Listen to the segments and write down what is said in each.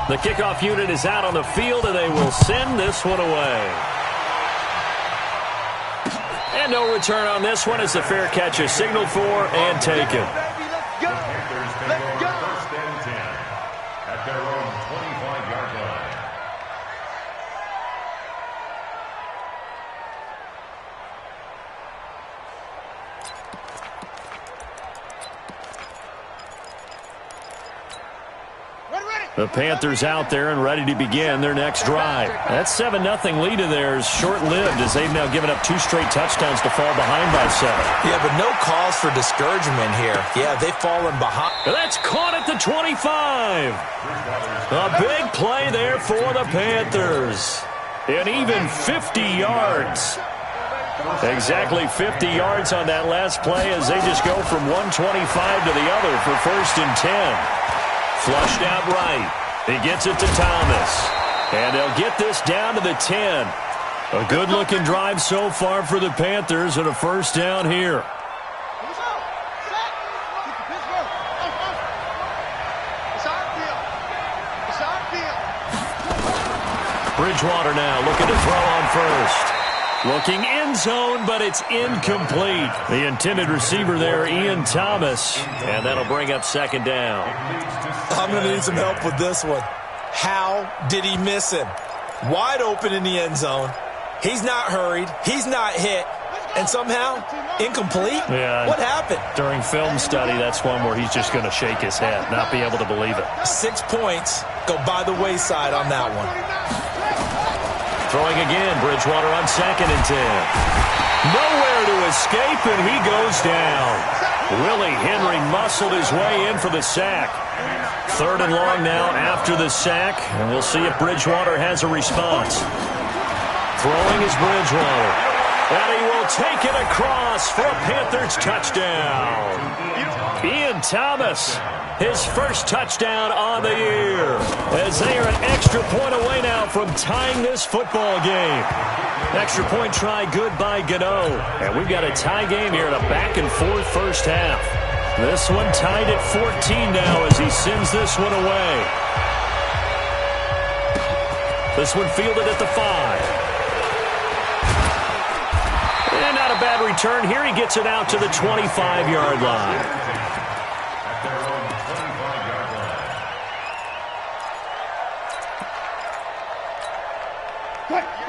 The kickoff unit is out on the field, and they will send this one away. And no return on this one as the fair catch is signaled for and taken. The Panthers out there and ready to begin their next drive. That 7-0 lead of theirs short-lived as they've now given up 2 straight touchdowns to fall behind by 7. Yeah, but no cause for discouragement here. Yeah, they've fallen behind. That's caught at the 25. A big play there for the Panthers. And even 50 yards. Exactly 50 yards on that last play as they just go from 125 to the other for 1st and 10. Flushed out right. He gets it to Thomas. And they'll get this down to the 10. A good-looking drive so far for the Panthers and a first down here. Bridgewater now looking to throw on first. Looking end zone, but it's incomplete. The intended receiver there, Ian Thomas. And that'll bring up 2nd down. I'm going to need some help with this one. How did he miss him? Wide open in the end zone. He's not hurried. He's not hit. And somehow, incomplete? Yeah. What happened? During film study, that's one where he's just going to shake his head, not be able to believe it. 6 points go by the wayside on that one. Throwing again, Bridgewater on 2nd and 10. Nowhere to escape, and he goes down. Willie Henry muscled his way in for the sack. 3rd and long now after the sack, and we'll see if Bridgewater has a response. Throwing is Bridgewater. And he will take it across for a Panthers touchdown. Ian Thomas, his first touchdown on the year, as they are an extra point away now from tying this football game. Extra point try good by Gano. And we've got a tie game here in a back-and-forth first half. This one tied at 14 now as he sends this one away. This one fielded at the 5. And not a bad return here. He gets it out to the 25-yard line.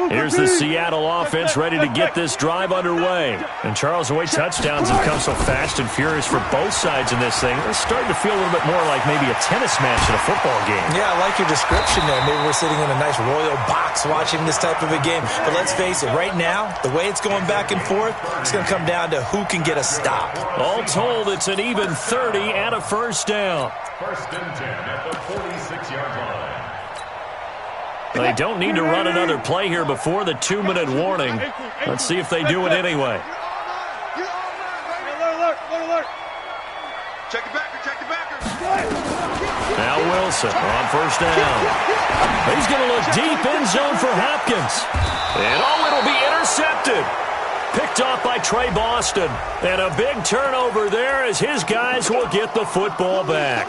Here's the Seattle offense ready to get this drive underway. And Charles, the way touchdowns have come so fast and furious for both sides in this thing, it's starting to feel a little bit more like maybe a tennis match in a football game. Yeah, I like your description there. Maybe we're sitting in a nice royal box watching this type of a game. But let's face it, right now, the way it's going back and forth, it's going to come down to who can get a stop. All told, it's an even 30 and a first down. 1st and 10 at the 46-yard line. They don't need to run another play here before the 2-minute warning. Let's see if they do it anyway. Check the backer, check the backer. Now Wilson on first down. He's going to look deep in zone for Hopkins. And it'll be intercepted. Picked off by Trey Boston. And a big turnover there as his guys will get the football back.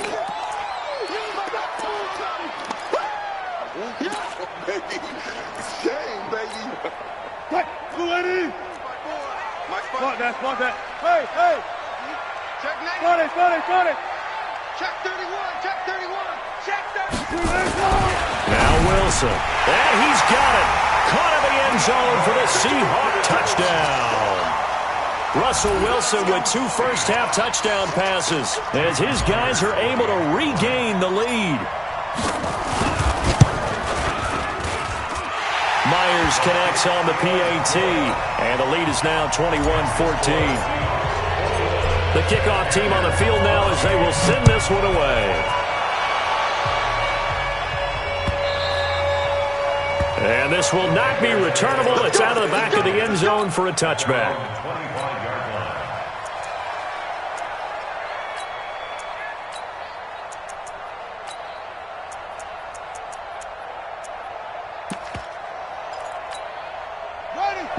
Spot that. Hey, hey. Check 90. Spot it. Check 31. Check 31. Check 31. Now Wilson. And he's got it. Caught in the end zone for the Seahawk touchdown. Russell Wilson with 2 first-half touchdown passes as his guys are able to regain the lead. Myers connects on the PAT, and the lead is now 21-14. The kickoff team on the field now as they will send this one away. And this will not be returnable. It's out of the back of the end zone for a touchback.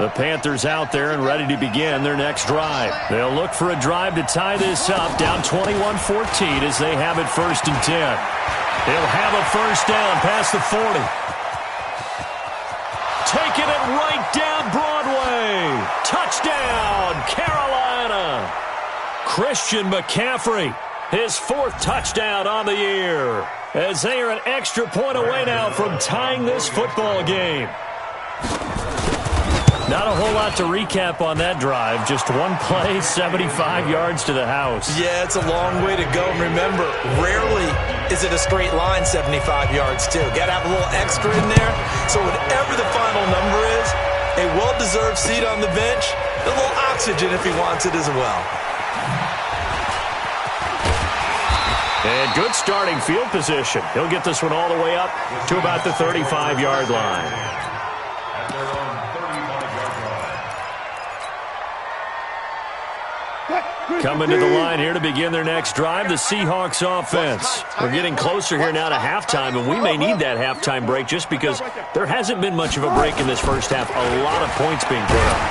The Panthers out there and ready to begin their next drive. They'll look for a drive to tie this up, down 21-14 as they have it 1st and 10. He'll have a first down past the 40. Taking it right down Broadway. Touchdown, Carolina. Christian McCaffrey, his 4th touchdown on the year, as they are an extra point away now from tying this football game. Not a whole lot to recap on that drive. Just one play, 75 yards to the house. Yeah, it's a long way to go. And remember, rarely is it a straight line 75 yards, too. Got to have a little extra in there. So whatever the final number is, a well-deserved seat on the bench, a little oxygen if he wants it as well. And good starting field position. He'll get this one all the way up to about the 35-yard line. Coming to the line here to begin their next drive, the Seahawks offense. We're getting closer here now to halftime, and we may need that halftime break just because there hasn't been much of a break in this first half. A lot of points being put up.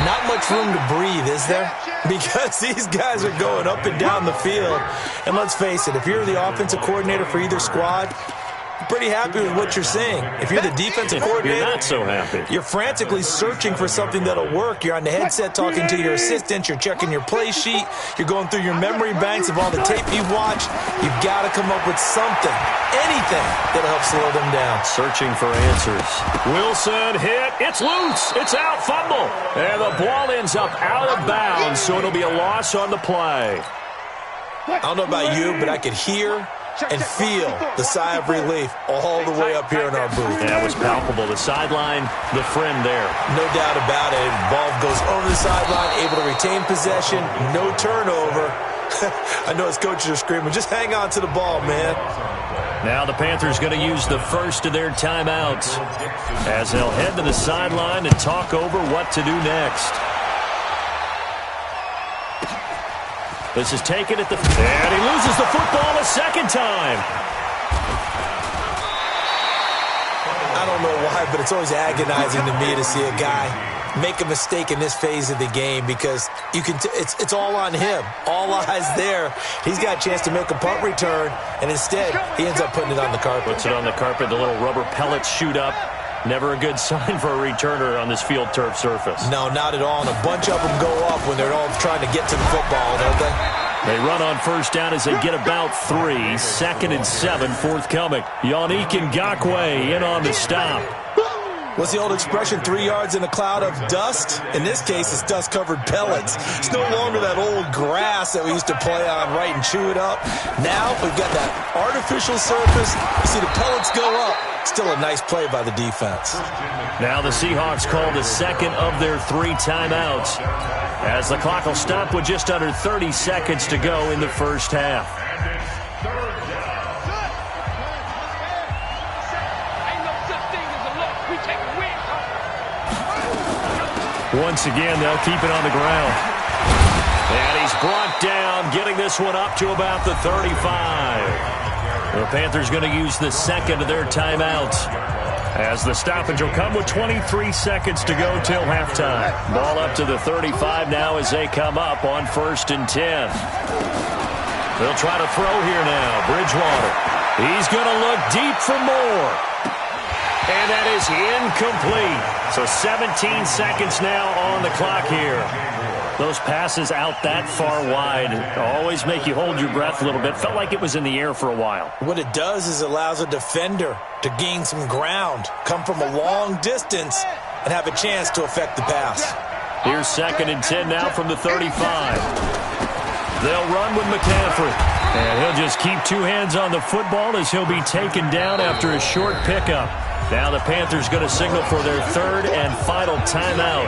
Not much room to breathe, is there? Because these guys are going up and down the field. And let's face it, if you're the offensive coordinator for either squad, you're pretty happy with what you're seeing. If you're the defensive coordinator, you're not so happy. You're frantically searching for something that'll work. You're on the headset talking to your assistant. You're checking your play sheet. You're going through your memory banks of all the tape you've watched. You've got to come up with something, anything that'll help slow them down. Searching for answers. Wilson hit. It's loose. It's out. Fumble. And the ball ends up out of bounds, so it'll be a loss on the play. I don't know about you, but I could hear and feel the sigh of relief all the way up here in our booth. That was palpable. The sideline, the friend there. No doubt about it. Ball goes over the sideline, able to retain possession, no turnover. I know his coaches are screaming, just hang on to the ball, man. Now the Panthers going to use the first of their timeouts as they'll head to the sideline and talk over what to do next. This is taken at the... And he loses the football a second time. I don't know why, but it's always agonizing to me to see a guy make a mistake in this phase of the game because you can. It's all on him. All eyes there. He's got a chance to make a punt return, and instead he ends up putting it on the carpet. Puts it on the carpet. The little rubber pellets shoot up. Never a good sign for a returner on this field turf surface. No, not at all. And a bunch of them go up when they're all trying to get to the football, don't they? They run on first down as they get about 3. 2nd and 7 forthcoming. Yannick Ngakoue in on the stop. What's the old expression, 3 yards in a cloud of dust? In this case, it's dust-covered pellets. It's no longer that old grass that we used to play on, right, and chew it up. Now we've got that artificial surface. You see the pellets go up. Still a nice play by the defense. Now the Seahawks call the second of their 3 timeouts as the clock will stop with just under 30 seconds to go in the first half. Once again, they'll keep it on the ground. And he's brought down, getting this one up to about the 35. The Panthers going to use the second of their timeouts as the stoppage will come with 23 seconds to go till halftime. Ball up to the 35 now as they come up on 1st and 10. They'll try to throw here now. Bridgewater. He's going to look deep for more. And that is incomplete. So 17 seconds now on the clock here. Those passes out that far wide always make you hold your breath a little bit. Felt like it was in the air for a while. What it does is it allows a defender to gain some ground, come from a long distance, and have a chance to affect the pass. Here's 2nd and 10 now from the 35. They'll run with McCaffrey. And he'll just keep 2 hands on the football as he'll be taken down after a short pickup. Now the Panthers going to signal for their 3rd and final timeout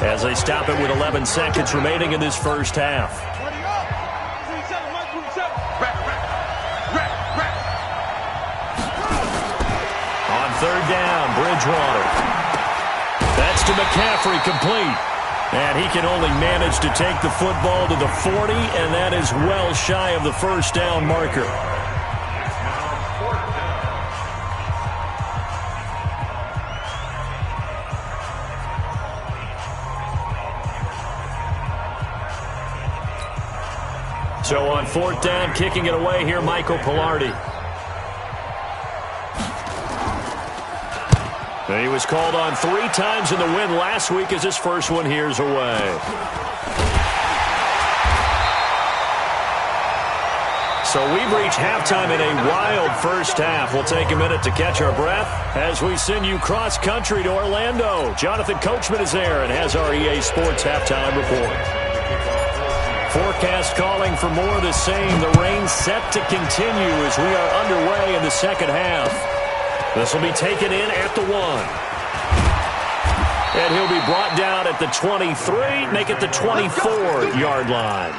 as they stop it with 11 seconds remaining in this first half. On 3rd down, Bridgewater. That's to McCaffrey, complete. And he can only manage to take the football to the 40, and that is well shy of the first down marker. So on 4th down, kicking it away here, Michael Pilardi. And he was called on 3 times in the win last week as his first one here's away. So we've reached halftime in a wild first half. We'll take a minute to catch our breath as we send you cross-country to Orlando. Jonathan Coachman is there and has our EA Sports halftime report. Forecast calling for more of the same. The rain set to continue as we are underway in the second half. This will be taken in at the 1. And he'll be brought down at the 23, make it the 24-yard line.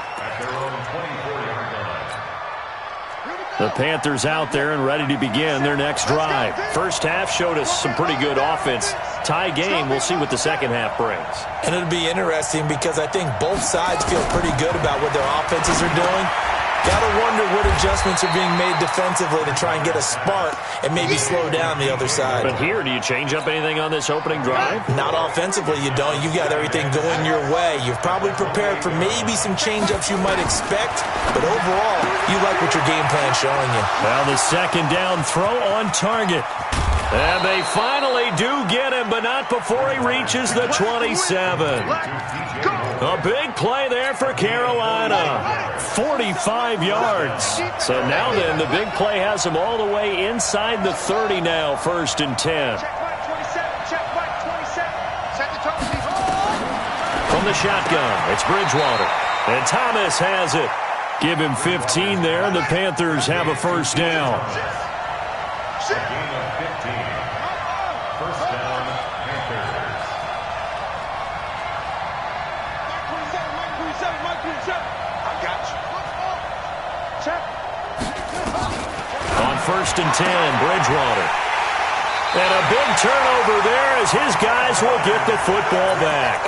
The Panthers out there and ready to begin their next drive. First half showed us some pretty good offense. Tie game, we'll see what the second half brings. And it'll be interesting because I think both sides feel pretty good about what their offenses are doing. Gotta wonder what adjustments are being made defensively to try and get a spark and maybe slow down the other side. But here, do you change up anything on this opening drive? Not offensively, you don't. You got everything going your way. You've probably prepared for maybe some change-ups you might expect, but overall, you like what your game plan's showing you. Well, the second down throw on target. And they finally do get him, but not before he reaches the 27. A big play there for Carolina. 45 yards. So now then, the big play has him all the way inside the 30 now, 1st and 10. From the shotgun, it's Bridgewater. And Thomas has it. Give him 15 there, and the Panthers have a first down. A gain of 15. First down, Panthers. I got you. Check. On 1st and 10, Bridgewater. And a big turnover there as his guys will get the football back.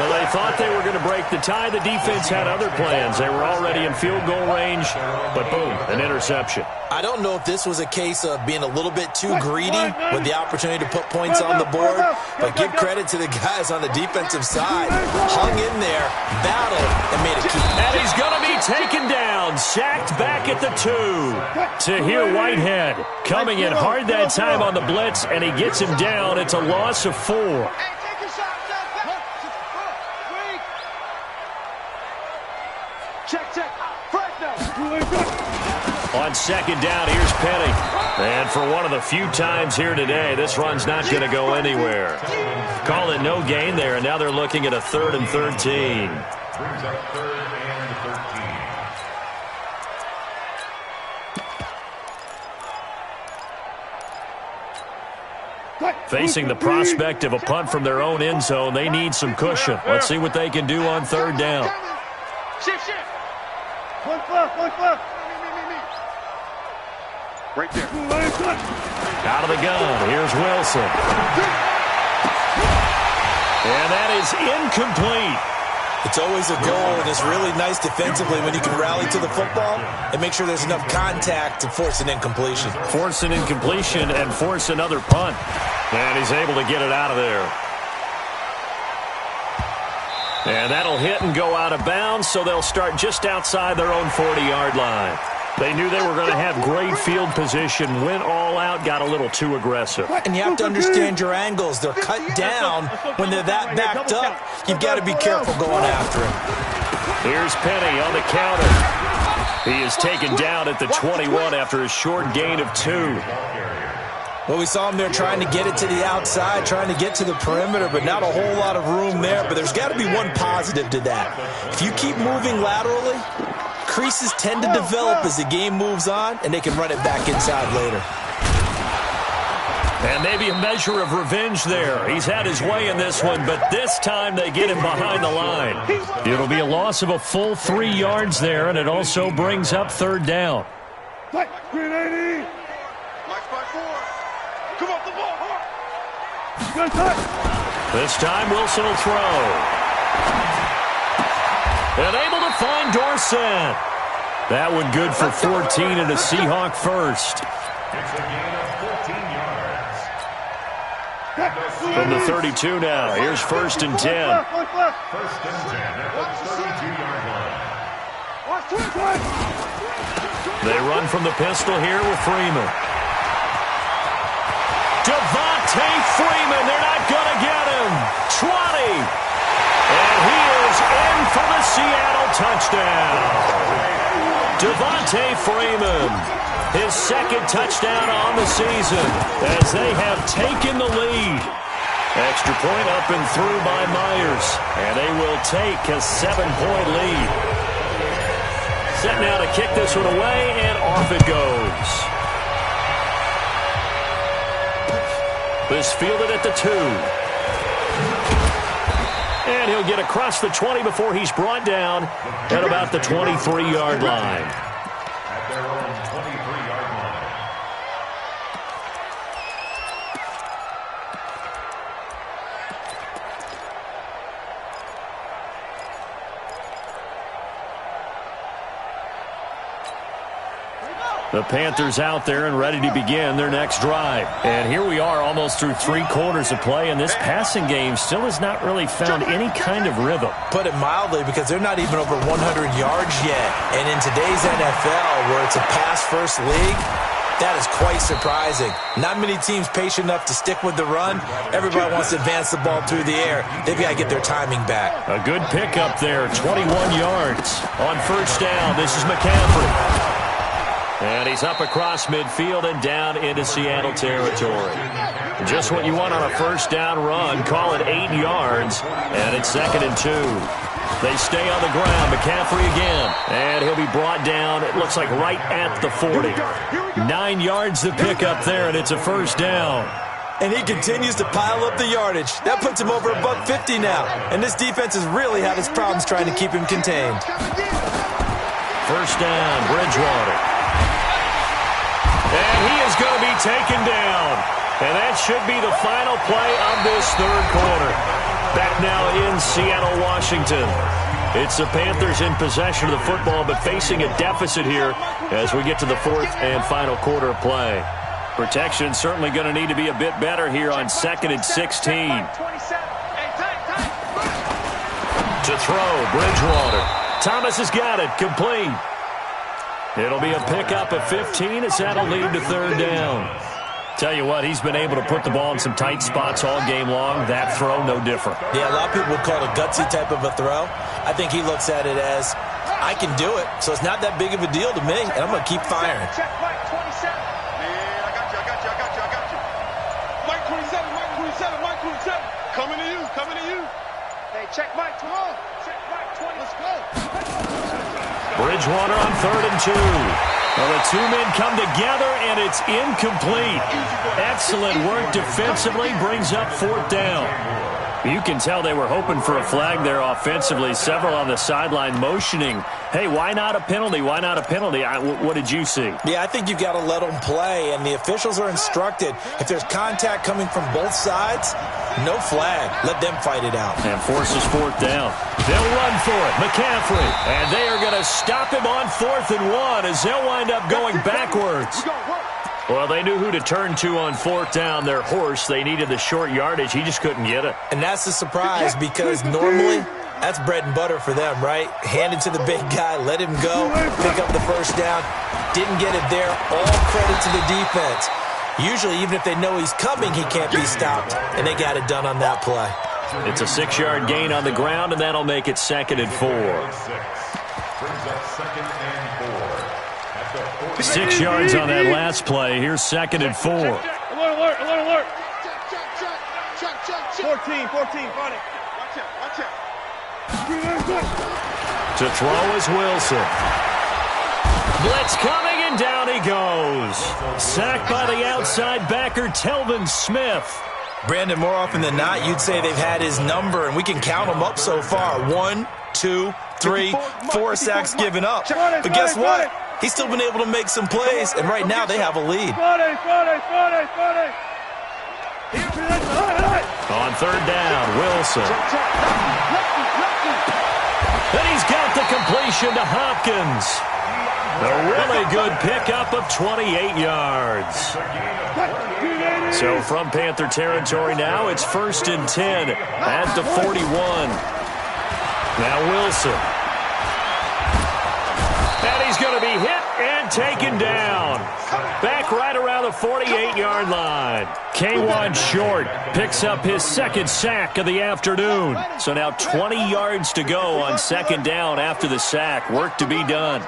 Well, they thought they were going to break the tie. The defense had other plans. They were already in field goal range, but boom, an interception. I don't know if this was a case of being a little bit too greedy with the opportunity to put points on the board, but give credit to the guys on the defensive side. Hung in there, battled, and made a keep. And he's going to be taken down, sacked back at the 2. Tahir Whitehead coming in hard that time on the blitz, and he gets him down. It's a loss of 4. On second down, here's Penny. And for one of the few times here today, this run's not going to go anywhere. Call it no gain there, and now they're looking at a 3rd and 13. Brings up 3rd and 13. Facing the prospect of a punt from their own end zone, they need some cushion. Let's see what they can do on 3rd down. Shift. One flip. Right there. Out of the gun, here's Wilson. And that is incomplete. It's always a goal, and it's really nice defensively when you can rally to the football and make sure there's enough contact to force an incompletion. Force an incompletion and force another punt. And he's able to get it out of there. And that'll hit and go out of bounds, so they'll start just outside their own 40-yard line. They knew they were going to have great field position, went all out, got a little too aggressive. And you have to understand your angles. They're cut down when they're that backed up. You've got to be careful going after him. Here's Penny on the counter. He is taken down at the 21 after a short gain of 2. Well, we saw him there trying to get it to the outside, trying to get to the perimeter, but not a whole lot of room there. But there's got to be one positive to that. If you keep moving laterally, creases tend to develop as the game moves on, and they can run it back inside later. And maybe a measure of revenge there. He's had his way in this one, but this time they get him behind the line. It'll be a loss of a full 3 yards there, and it also brings up 3rd down. This time Wilson will throw. And able to find Dorsett. That one good for 14 and a Seahawk first. It's a gain of 14 yards. From the 32 now, here's 1st and 10. First and 10 at the 32-yard line. They run from the pistol here with Freeman. Devontae Freeman, they're not going to get him. 20. And he is in for the Seattle touchdown. Devontae Freeman, his second touchdown on the season as they have taken the lead. Extra point up and through by Myers, and they will take a 7-point lead. Set now to kick this one away, and off it goes. This fielded at the 2. And he'll get across the 20 before he's brought down at about the 23-yard line. At their own 23-yard line. The Panthers out there and ready to begin their next drive. And here we are almost through 3 quarters of play, and this passing game still has not really found any kind of rhythm. Put it mildly, because they're not even over 100 yards yet. And in today's NFL, where it's a pass-first league, that is quite surprising. Not many teams patient enough to stick with the run. Everybody wants to advance the ball through the air. They've got to get their timing back. A good pickup there, 21 yards. On first down, this is McCaffrey. And he's up across midfield and down into Seattle territory. Just what you want on a first down run. Call it 8 yards, and it's 2nd and 2. They stay on the ground. McCaffrey again, and he'll be brought down, it looks like right at the 40. 9 yards to pick up there, and it's a first down. And he continues to pile up the yardage. That puts him over $150 now. And this defense has really had its problems trying to keep him contained. First down, Bridgewater. And he is going to be taken down. And that should be the final play of this 3rd quarter. Back now in Seattle, Washington. It's the Panthers in possession of the football, but facing a deficit here as we get to the 4th and final quarter of play. Protection certainly going to need to be a bit better here on 2nd and 16. To throw, Bridgewater. Thomas has got it, complete. It'll be a pickup of 15 as that'll lead to 3rd down. Tell you what, he's been able to put the ball in some tight spots all game long. That throw, no different. Yeah, a lot of people would call it a gutsy type of a throw. I think he looks at it as, I can do it, so it's not that big of a deal to me, and I'm going to keep firing. Check Mike 27. Yeah, I got you. Mike 27. Coming to you. Hey, check Mike 12. Check Mike 20. Let's go. Bridgewater on 3rd and 2. Well, the 2 men come together, and it's incomplete. Excellent work defensively, brings up 4th down. You can tell they were hoping for a flag there offensively. Several on the sideline motioning, hey, why not a penalty? Why not a penalty? What did you see? Yeah, I think you've got to let them play, and the officials are instructed. If there's contact coming from both sides, no flag. Let them fight it out. And forces 4th down. They'll run for it. McCaffrey. And they are going to stop him on 4th and 1 as they'll wind up going backwards. Well, they knew who to turn to on 4th down. Their horse, they needed the short yardage. He just couldn't get it. And that's the surprise, because normally that's bread and butter for them, right? Hand it to the big guy, let him go, pick up the first down. Didn't get it there. All credit to the defense. Usually, even if they know he's coming, he can't be stopped, and they got it done on that play. It's a 6-yard gain on the ground, and that'll make it 2nd and 4. Brings up 2nd and 4. 6 yards on that last play. Here's 2nd and 4. Alert. Check. 14, got it. Watch out. To throw is Wilson. Blitz coming, and down he goes. Sacked by the outside backer, Telvin Smith. Brandon, more often than not, you'd say they've had his number, and we can count them up so far. 1, 2, 3, 4 sacks given up. But guess what? He's still been able to make some plays, and right now they have a lead. On 3rd down, Wilson. Then he's got the completion to Hopkins. A really good pickup of 28 yards. So from Panther territory now, it's 1st and 10 at the 41. Now Wilson. taken down. Back right around the 48-yard line. K1 Short picks up his second sack of the afternoon. So now 20 yards to go on second down after the sack. Work to be done.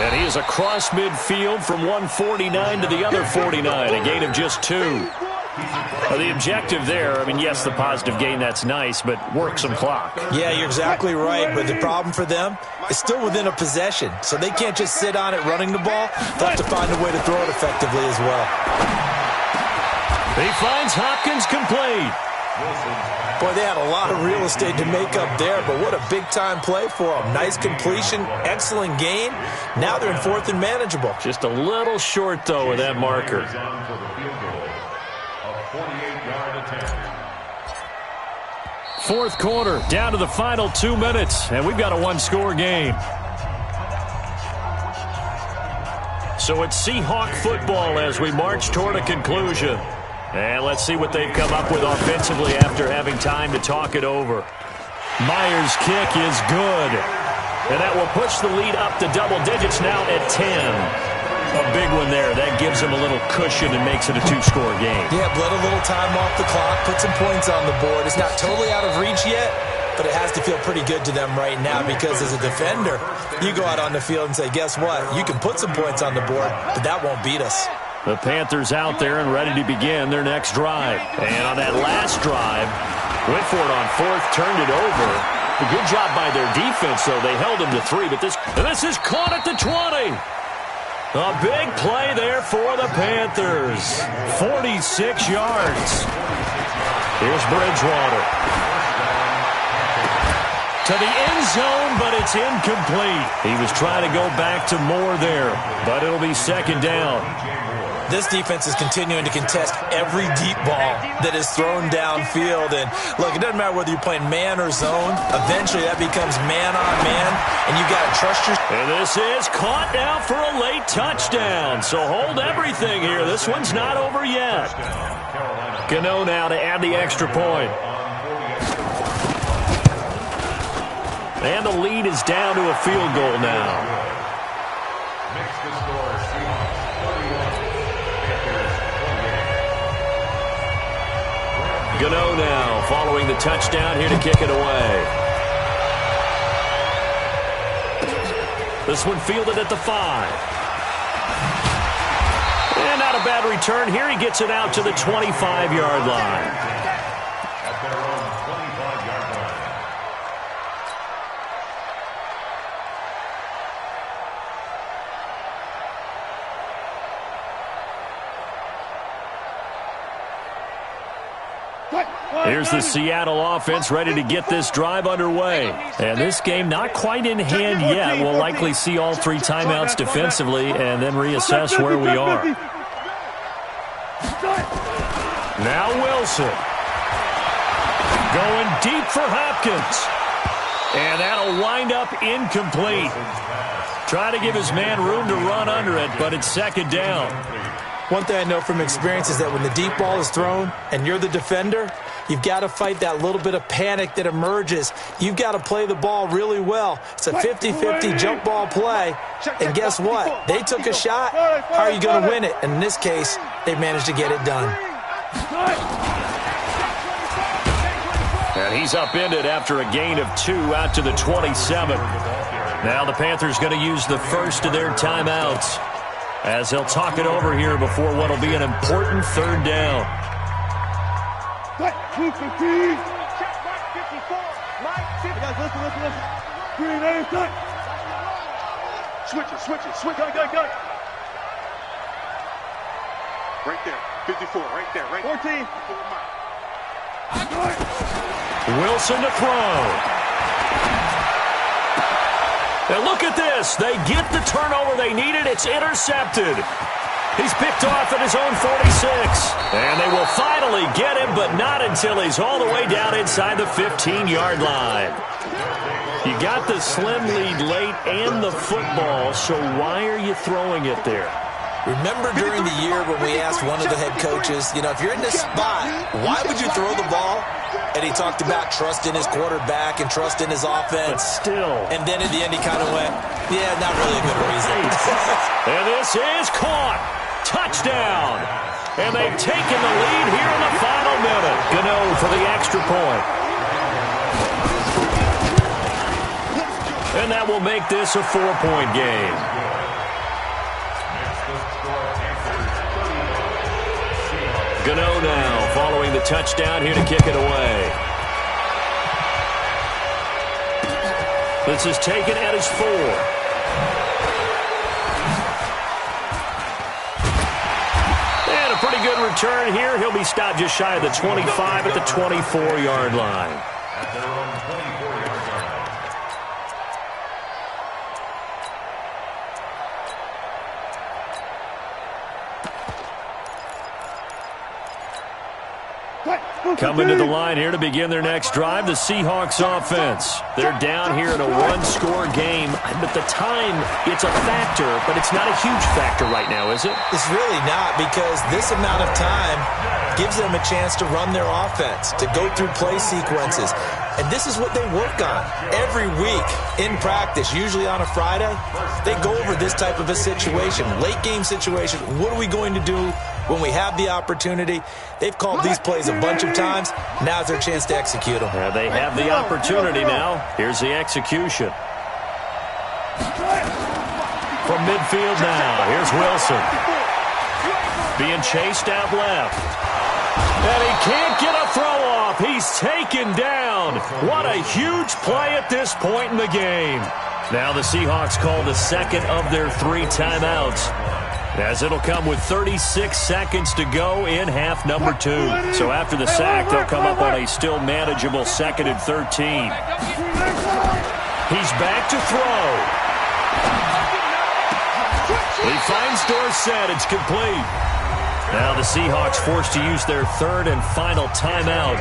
And he is across midfield from 149 to the other 49, a gain of just 2. Well, the objective there, I mean, yes, the positive gain, that's nice, but work some clock. Yeah, you're exactly right, but the problem for them is still within a possession, so they can't just sit on it running the ball. They'll have to find a way to throw it effectively as well. He finds Hopkins complete. Boy, they had a lot of real estate to make up there, but what a big-time play for them. Nice completion, excellent gain. Now they're in fourth and manageable. Just a little short, though, with that marker. Fourth quarter, down to the final 2 minutes, and we've got a one-score game. So it's Seahawk football as we march toward a conclusion. And let's see what they've come up with offensively after having time to talk it over. Myers' kick is good. And that will push the lead up to double digits now at 10. A big one there. That gives them a little cushion and makes it a two-score game. Yeah, let a little time off the clock, put some points on the board. It's not totally out of reach yet, but it has to feel pretty good to them right now because as a defender, you go out on the field and say, guess what? You can put some points on the board, but that won't beat us. The Panthers out there and ready to begin their next drive. And on that last drive, went for it on fourth, turned it over. A good job by their defense, though. They held them to 3, but this is caught at the 20. A big play there for the Panthers. 46 yards. Here's Bridgewater. To the end zone, but it's incomplete. He was trying to go back to Moore there, but it'll be second down. This defense is continuing to contest every deep ball that is thrown downfield. And, look, it doesn't matter whether you're playing man or zone. Eventually, that becomes man-on-man, and you've got to trust your... And this is caught now for a late touchdown. So hold everything here. This one's not over yet. Gano now to add the extra point. And the lead is down to a field goal now. Gano now following the touchdown here to kick it away. This one fielded at the 5. And not a bad return here. He gets it out to the 25-yard line. At their own 25-yard line. Here's the Seattle offense ready to get this drive underway. And this game not quite in hand yet. We'll likely see all 3 timeouts defensively and then reassess where we are. Now Wilson. Going deep for Hopkins. And that'll wind up incomplete. Trying to give his man room to run under it, but it's second down. One thing I know from experience is that when the deep ball is thrown and you're the defender, you've got to fight that little bit of panic that emerges. You've got to play the ball really well. It's a 50-50 jump ball play. And guess what? They took a shot. How are you going to win it? And in this case, they managed to get it done. And he's upended after a gain of 2 out to the 27. Now the Panthers going to use the first of their timeouts as they'll talk it over here before what will be an important third down. Check, Mike 54. Mike 54. Guys, listen. Green, aim, cut. Switch it. Go. Right there. 54, right there. 14. Wilson to throw. And look at this. They get the turnover they needed. It's intercepted. He's picked off at his own 46. And they will finally get him, but not until he's all the way down inside the 15-yard line. You got the slim lead late and the football, so why are you throwing it there? Remember during the year when we asked one of the head coaches, if you're in this spot, why would you throw the ball? And he talked about trust in his quarterback and trust in his offense. But still. And then at the end he kind of went, yeah, not really a good reason. And this is caught. Touchdown. And they've taken the lead here in the final minute. Gano for the extra point. And that will make this a 4-point game. Gano now following the touchdown here to kick it away. This is taken at his 4. And a pretty good return here. He'll be stopped just shy of the 25 at the 24-yard line. At their own 24-yard line. Coming to the line here to begin their next drive, the Seahawks offense. They're down here in a one-score game. But the time, it's a factor, but it's not a huge factor right now, is it? It's really not, because this amount of time gives them a chance to run their offense, to go through play sequences. And this is what they work on every week in practice, usually on a Friday. They go over this type of a situation, late game situation. What are we going to do when we have the opportunity? They've called these plays a bunch of times. Now's their chance to execute them. They have the opportunity now. Here's the execution. From midfield now, here's Wilson. Being chased out left. And he can't get a throw off. He's taken down. What a huge play at this point in the game. Now the Seahawks call the second of their 3 timeouts, as it'll come with 36 seconds to go in half number 2. So after the sack, they'll come up on a still manageable 2nd and 13. He's back to throw. He finds Dorsett. It's complete. Now the Seahawks forced to use their 3rd and final timeout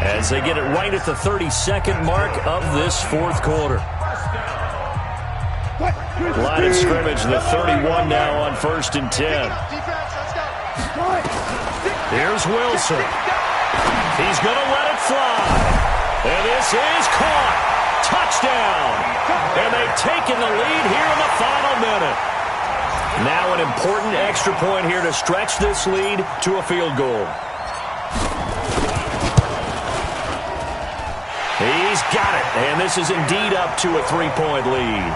as they get it right at the 32nd mark of this 4th quarter. Line of scrimmage, the 31 now on 1st and 10. Here's Wilson. He's going to let it fly. And this is caught. Touchdown. And they've taken the lead here in the final minute. Now an important extra point here to stretch this lead to a field goal. He's got it. And this is indeed up to a 3-point lead.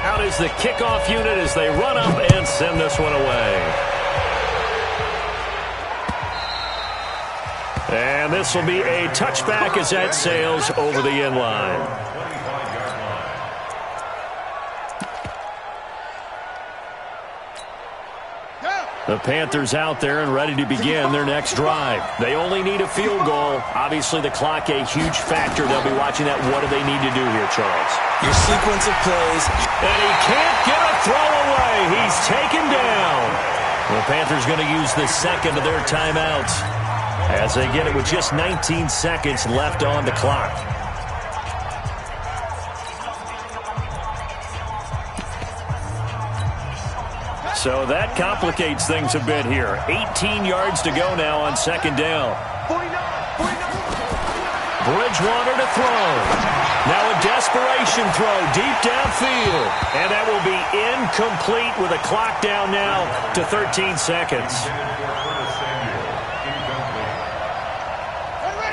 Out is the kickoff unit as they run up and send this one away. And this will be a touchback as that sails over the end line. The Panthers out there and ready to begin their next drive. They only need a field goal. Obviously, the clock a huge factor. They'll be watching that. What do they need to do here, Charles? Your sequence of plays. And he can't get a throw away. He's taken down. The Panthers going to use the second of their timeouts as they get it with just 19 seconds left on the clock. So that complicates things a bit here. 18 yards to go now on 2nd down. Bridgewater to throw. Now a desperation throw deep downfield. And that will be incomplete with a clock down now to 13 seconds.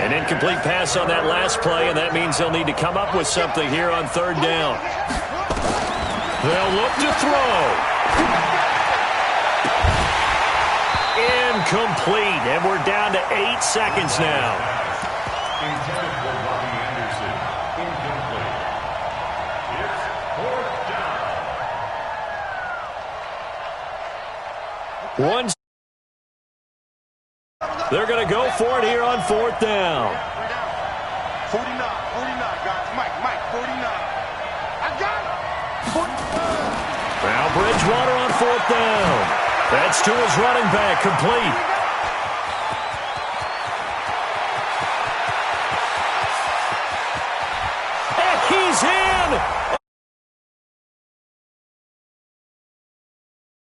An incomplete pass on that last play, and that means they'll need to come up with something here on 3rd down. They'll look to throw. Incomplete, and we're down to 8 seconds now. Intended for Robbie Anderson. Incomplete. It's 4th down. They're going to go for it here on 4th down. 49, guys. Mike, 49. I got it. Now Bridgewater on 4th down. That's to his running back, complete.